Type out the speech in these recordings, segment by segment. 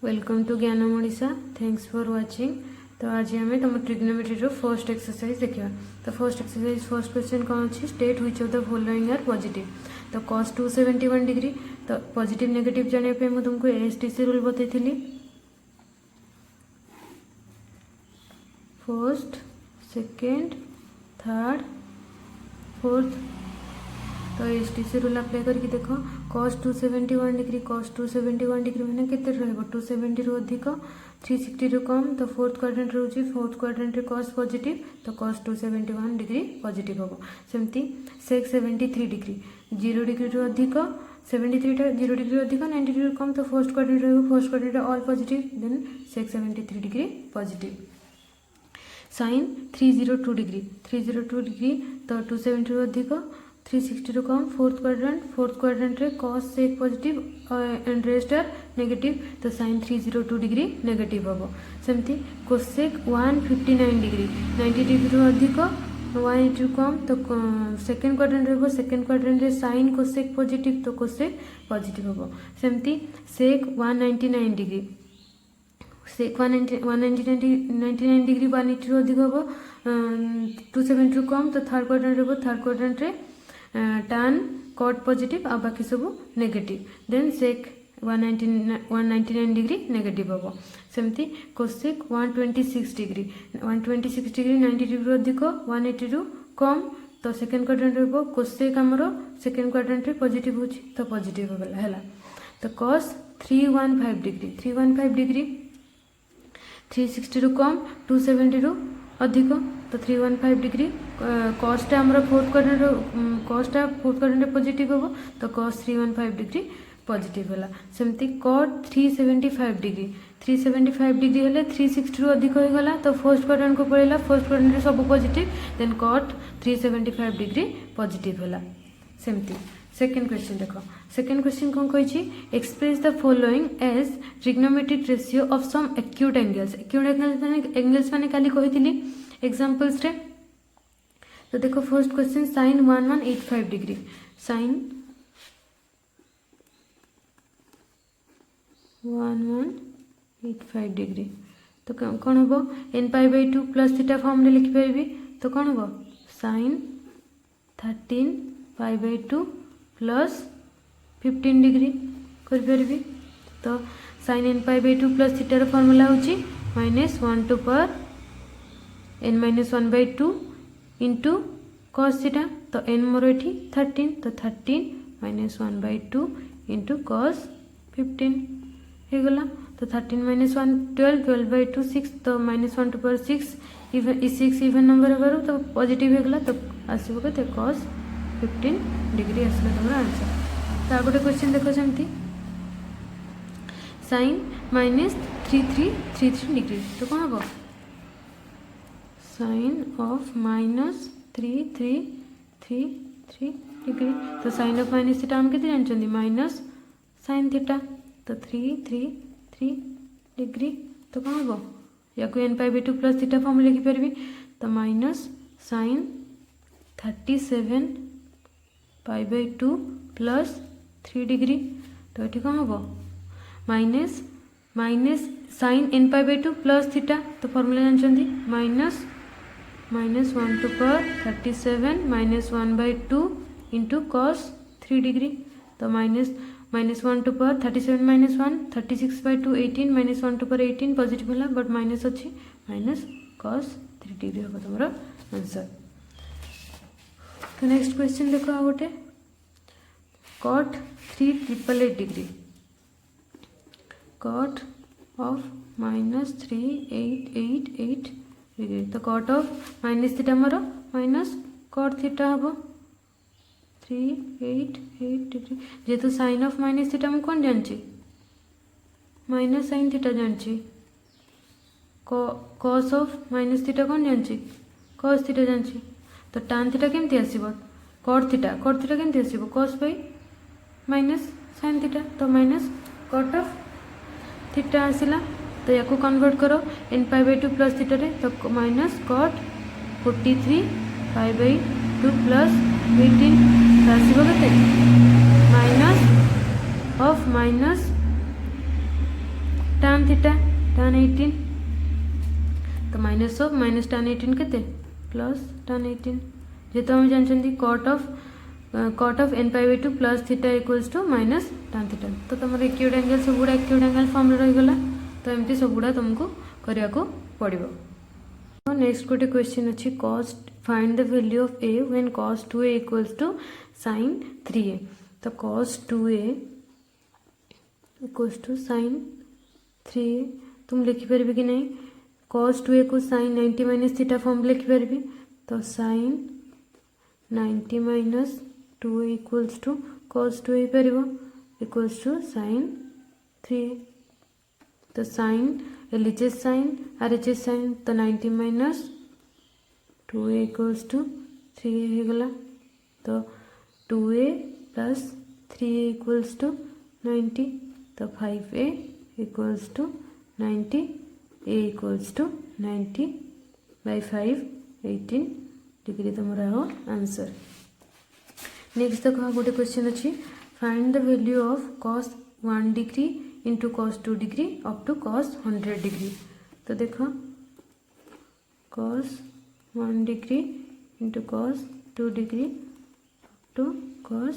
Welcome to ज्ञानम Odisha. Thanks for watching. तो आज आम तुम ट्रिग्नोमेट्री फर्स्ट एक्सरसाइज देखा। तो फर्स्ट एक्सरसाइज फर्स्ट क्वेश्चन कौन अच्छी, state which of the following are positive. तो cos 271 डिग्री, तो पॉजिटिव नेगेटिव जानापे मुझे तुमको एएसटीसी रूल बताई, फर्स्ट सेकेंड थर्ड फोर्थ। तो एएसटीसी रूल अप्लाई करके देख, cos 271 डिग्री, cos 271 डिग्री मैंने केते रहबो 270 रु अधिक 360 रु कम। तो फोर्थ क्वाड्रेंट रोची, फोर्थ क्वाड्रेंट रे cos पॉजिटिव, तो cos 271 डिग्री पॉजिटिव हम। सेमती sec 73 डिग्री 0 डिग्री रु अधिक 73 टा 0 डिग्री अधिक 90 डिग्री कम। तो फर्स्ट क्वाड्रेंट रहबो, first quadrant all positive, then sec 73 degree positive. sin 302 degree 302 degree, तो 270 रु अधिक 360 रु कम। फोर्थ क्वाड्रेंट रे cos sec positive and rest are negative, तो sin 302 डिग्री नेगेटिव हम। सेमती cosec 159 डिग्री 90 डिग्री रु अधिक 180 रु कम। तो सेकेंड क्वाड्रेंट रहबो, सेकेंड क्वाड्रेंट रे sin cosec पॉजिटिव, तो cosec पॉजिटिव हम। सेमती sec 199 डिग्री, sec 199 डिग्री 180 रु अधिक हम 270 रु कम। तो थर्ड क्वाड्रेंट रहबो, थर्ड क्वाड्रेंट रे tan cot पॉजिटिव आ बाकी सब negative, then sec 199 degree negative हम। सेमती cosec 126 डिग्री 90 डिग्री अधिक 180 रु कम। तो सेकेंड क्वाड्रेंट रहबो, cosec आमर सेकेंड क्वाड्रेंट रे पॉजिटिव होची, तो पॉजिटिव होला। तो cos 315 डिग्री 360 रु कम 270 रु अधिक, तो 315 डिग्री। कॉस्टा आमर फोर्थ क्वाड्रेंट पॉजिटिव हम, तो cos 315 डिग्री पॉजिटिव है। सेमती cot 375 डिग्री हेले 360 रु अधिक हो गला, तो फर्स्ट क्वाड्रेंट को पड़ेगा, फर्स्ट क्वाड्रेंट रे सब positive, then cot 375 degree positive है। सेमती सेकेंड क्वेश्चन देखो, सेकेंड क्वेश्चन कौन कही, express the following as trigonometric ratio of some acute angles. Acute angles मैंने काली कही एग्जांपल्स रे। तो देखो first question sin 1185 degree, sin 1185 degree, तो कौन हम n π/2 प्लस थीटा फॉर्म रे लिखि परिबी। तो कौन हम sin 13π/2 प्लस 15 डिग्री कर परिबी। तो sin n π/2 प्लस थीटा रो फार्मूला होची -1 to power n-1/2 into cos theta. तो n मोर एठी 13, तो 13 -1/2 इंटू cos 15 हो गला। तो 13 - 1 12, 12/2 6, तो -1 टू पावर 6 6 इवन नंबर है, तो पॉजिटिव हो गला। तो आसो के cos 15 डिग्री आसला तुम आंसर। तो गोटे क्वेश्चन देखो सेमती sin -3333 डिग्री, तो कौन हम sin of -3333 डिग्री। तो sin of माइनस थीटा हम केते जानछंदी माइनस sin थीटा, तो 333 डिग्री। तो कौन हम या को n/2 प्लस थीटा फॉर्म लिखि परबी। तो माइनस sin 37π/2 प्लस 3 डिग्री। तो ये कौन हम minus sin n/2 plus theta, तो फॉर्मूला जानछंदी -1 to power 37 -1/2 into cos 3 degree. तो -1 to power 37 - 1 36/2 18 -1 to power 18 positive है, बट माइनस अच्छी cos 3 डिग्री हम तुम आंसर। तो नेक्स्ट क्वेश्चन देखो आ गोटे cot 388 degree, cot of -3888 degree. तो cot of minus theta more minus cot theta हम 388 डिग्री। जेहेतु sin ऑफ माइनस थीटा मैं कौन जानची माइनस sin थीटा जानची, cos ऑफ माइनस थीटा कौन जानची cos थीटा जानची। तो tan थीटा केमती आसीबो cot थीटा केमती आसीबो cos bye minus sin theta, तो माइनस cot ऑफ थीटा आसिला। तो या कन्वर्ट करो n/2 प्लस थीटा रे, तो माइनस cot 43π/2 प्लस 18 आसीबो केते minus of minus tan theta tan 18 तो माइनस ऑफ माइनस tan 18 केते प्लस tan 18 जेतो हम जानछंती cot of n pi by 2 plus theta equals to minus tan theta तो तुम एक्यूट एंगल सब गुड़ा एक्यूट एंगल फॉर्म रे रहीगला तो एमती सब गुड़ा तुमको करिया को पड़िबो। नेक्स्ट गोटे क्वेश्चन अच्छी कॉस्ट find the value of a when cos 2a equals to sin 3a तो cos 2a equals to sin 3a तुम लिखि परबे कि नहीं cos 2a को sin 90 माइनस थीटा फॉर्म लिखि परबे तो sin 90 minus 2a equals to cos 2a परबो इक्वल्स टू sin 3a तो sin LHS sin RHS sin तो 90 minus 2a equals to 3a हो गला तो 2a plus 3a equals to 90 तो 5a equals to 90 a equals to 90 by 5 18 degree तुम्हारा हो answer. Next देखो गोटे क्वेश्चन अच्छी find the value of cos 1 degree into cos 2 degree up to cos 100 degree तो देखो cos 1 degree into cos 2 degree up to cos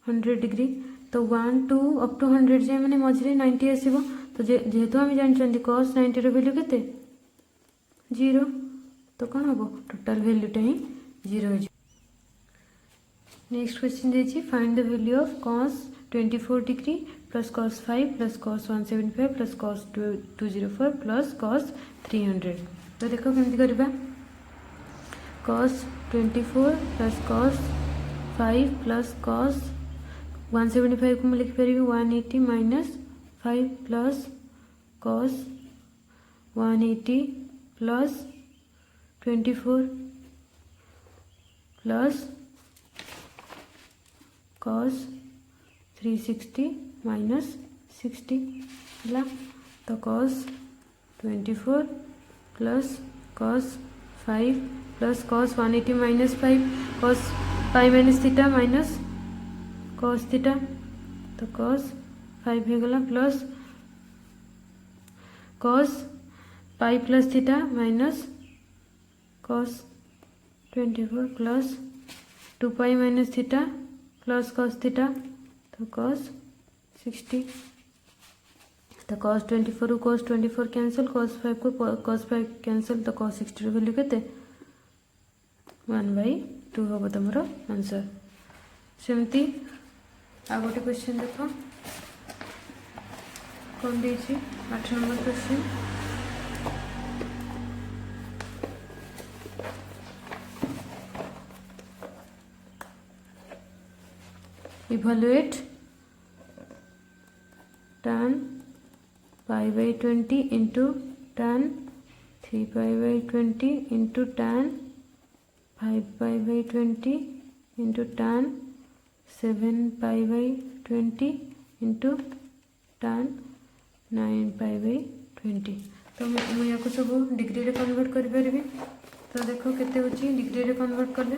100 degree तो 1 2 up to 100 जाए मैंने मझे 90 आसो तो जेहेतु आम जानते cos 90 वैल्यू के 0 तो कौन हम टोटाल वैल्यूटा ही 0 हो। नेक्स्ट क्वेश्चन देखिए find the value of cos 24 degree plus cos 5 plus cos 175 plus cos 204 plus cos 300 तो देखो केमती करबा cos 24 plus cos 5 plus cos 175 को मैं लिख पारि 180 minus 5 plus cos 180 plus 24 plus cos 360 minus 60 है तो cos 24 plus cos 5 plus cos 180 minus 5 cos pi minus theta minus cos theta तो cos 5 हो गला plus cos pi plus theta minus cos 24 plus 2 pi minus theta plus cos theta तो cos 60 तो cos 24 को cos 24 cancel cos 5 को cos 5 cancel तो cos 60 value केते 1/2 हम तुम आंसर। सेमती आ गोटे क्वेश्चन देखो कौन दे 8 number question evaluate tan pi by 20 into tan 3 pi by 20 into tan 5 pi by 20 into tan 7 pi by 20 into tan 9 pi by 20 तो मुझे या सब डिग्री रे कन्वर्ट कर पारि तो देखो केते होची डिग्री रे कन्वर्ट करले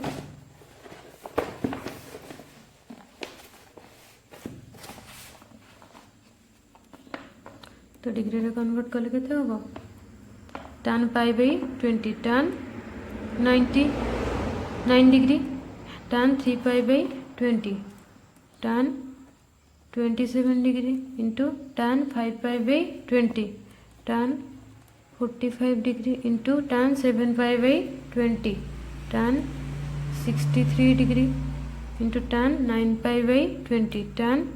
तो डिग्री रे कन्वर्ट कले केते होबो tan pi by 20 tan 90 9 degree tan 3 pi by 20 tan 27 degree into tan 5 pi by 20 tan 45 degree into tan 7 pi by 20 tan 63 degree into tan 9 pi by 20 tan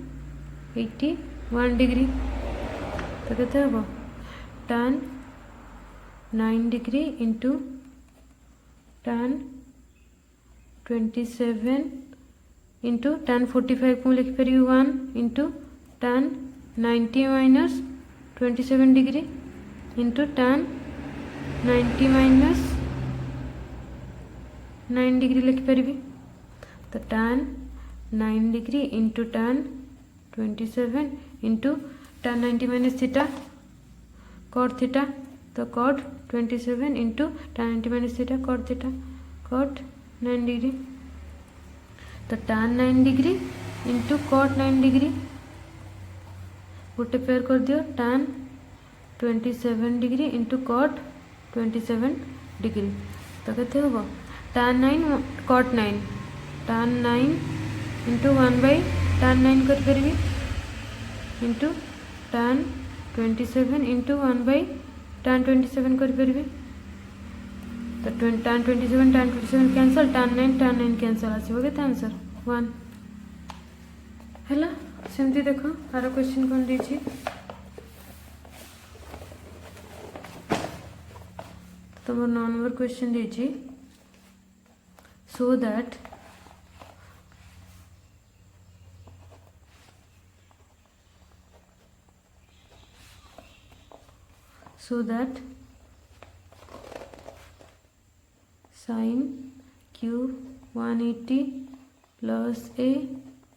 81 degree तो कहते हैं tan 9 degree into tan 27 into tan 45 को लिख पारि 1 into tan 90 minus 27 degree into tan 90 minus 9 degree लिख पारि तो tan 9 degree into tan 27 into tan 90 minus theta cot theta तो cot 27 into tan 90 minus theta cot theta cot 9 degree तो tan 9 degree into cot 9 degree गोटे pair कर दियो tan 27 degree into cut 27 degree तो केते होबो tan 9 cot 9 tan 9 into 1/tan 9 कर करबी इंटू tan 27 इंटू 1/tan 27 कर करबी तो tan 27 कैंसल tan 9 कैंसल आसीबो केते आंसर 1 हैला सेमती देखो आरो क्वेश्चन कोन देछि तुम 9 नंबर क्वेश्चन देछि so that sin cube 180 plus a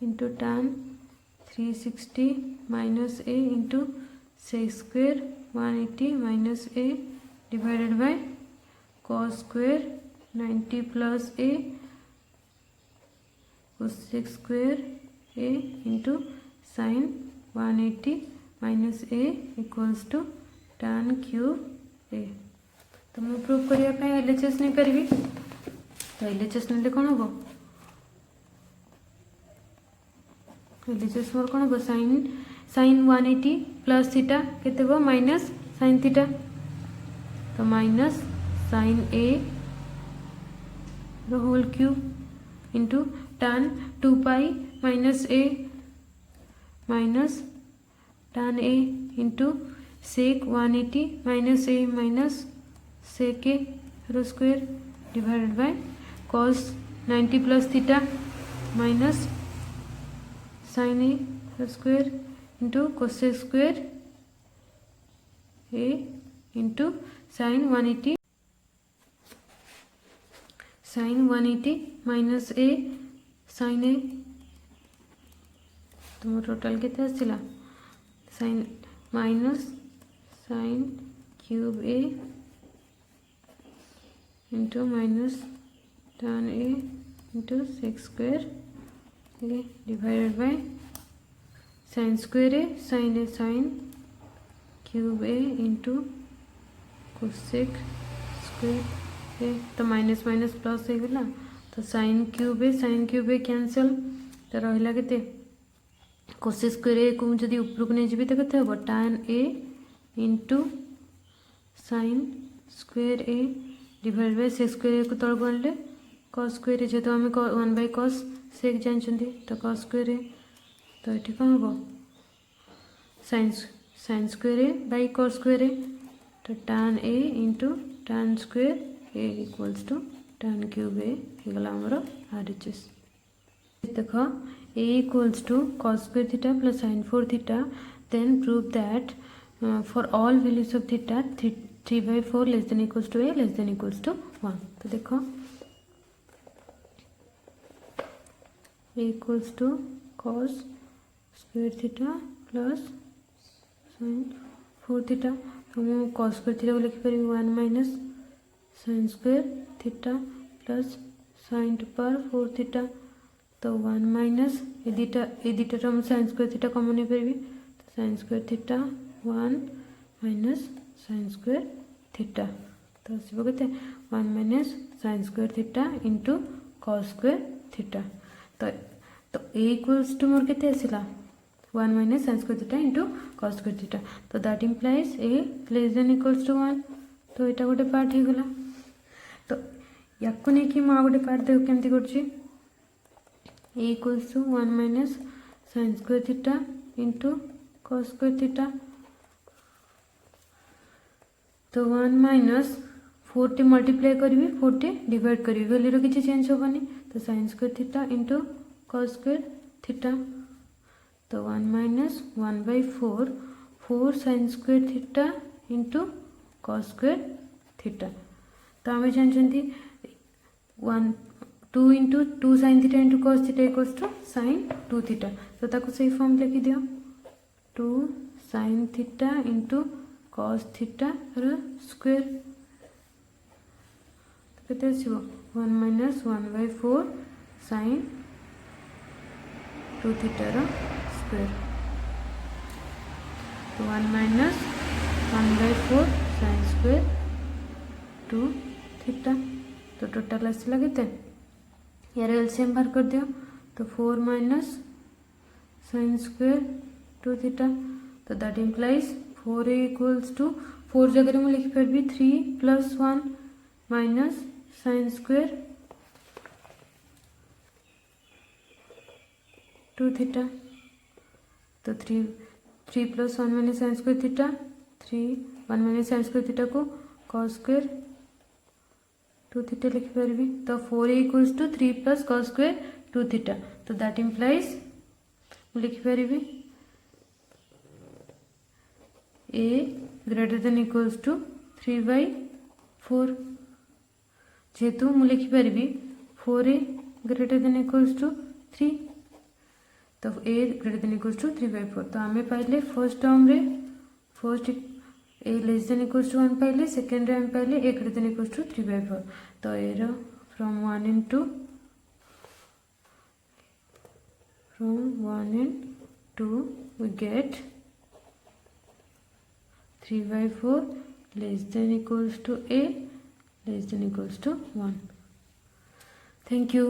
into tan 360 minus a into sec square 180 minus a divided by cos square 90 plus a cosec square a into sin 180 minus a equals to tan cube a तो मैं prove करिया पे LHS नहीं करबी तो LHS नेले कोन होबो LHS मोर कोन होबो sin 180 प्लस थीटा केते हो माइनस sin थीटा तो minus sin a the whole cube into tan 2 pi minus a minus tan a into sec 180 minus a minus sec a रो square divided by cos 90 plus theta minus sin a रो square into cosec square a into sin 180 minus a sin a तुम total केते आसिला sin minus sin cube a into minus tan a into sec square a divided by sin square a sin cube a into cosec square a तो minus minus plus हो गला तो sin cube a cancel तो रहिला केते cosec square a को जदी ऊपर को नै जिबी तो केते हो tan a into sin square a divide by sec square a को तळ बनले cos स्क्वायर a जेतो हमें 1/cos sec जानछंती तो cos स्क्वायर a तो एठी कोन होबो sin square a by cos square a तो tan a into tan square a equals to tan cube a हेगला हमरो RHS देखो a equals to cos square theta plus sin 4 theta then prove that for all values of theta 3/4 less than equals to a less than equals to 1 तो देखो a equals to cos square theta plus sin 4 theta तो मैं cos square theta को लिख पारी 1 minus sin square theta plus sin to power 4 theta तो 1 minus ए theta term sin square theta common नहीं पारी तो sin square theta 1 minus sin square theta तो आसीबो केते 1 minus sin square theta into cos square theta तो a equals to मोर केते आसिला 1 minus sin square theta into cos square theta तो that implies a less than equals to 1 तो एटा गोटे part हे गला तो याको नै कि मा गोटे पार्ट देखो केमती करछि a equals to 1 minus sin square theta into cos square theta तो 1 minus 40 मल्टीप्लाई करी 40 डिवाइड करी वैल्यू रो किछि चेंज होबनी तो sin square theta into cos square theta तो 1 minus 1/4 4 sin square theta into cos square theta तो हमें जानछंती 2 into 2 sin theta into cos theta equals to sin 2 theta तो ताको सही फॉर्म लिखि दियो 2 sin theta into cos theta रो square तो केते आसीबो 1 minus 1/4 sin 2 theta रो स्क्वायर तो 1 माइनस 1/4 साइन स्क्वायर 2 थीटा। तो टोटल आसला केते यार एलसीएम बाहर कर दियो तो 4 माइनस साइन स्क्वायर 2 थीटा। तो that implies 4a equals to 4 जगह में लिखि पारबी 3 plus 1 minus sine square 2 theta. तो 3 plus 1 minus sine square theta 3 1 minus sine square theta को कॉस स्क्वायर 2 थीटा लिखि पारबी। तो 4a equals to 3 plus cos square 2 theta. तो दैट इम्प्लाइज लिखि पारबी a greater than equals to 3/4 जेहेतु मु लिखि पारबी 4a greater than equals to 3 तो a greater than equals to 3/4। तो आम पाइले फर्स्ट टर्म रे first a less than equals to 1 पाइले सेकेंड रे आम पाइले a greater than equals to 3/4। तो a रो from 1 into we get 3/4 less than equals to a less than equals to 1. Thank you.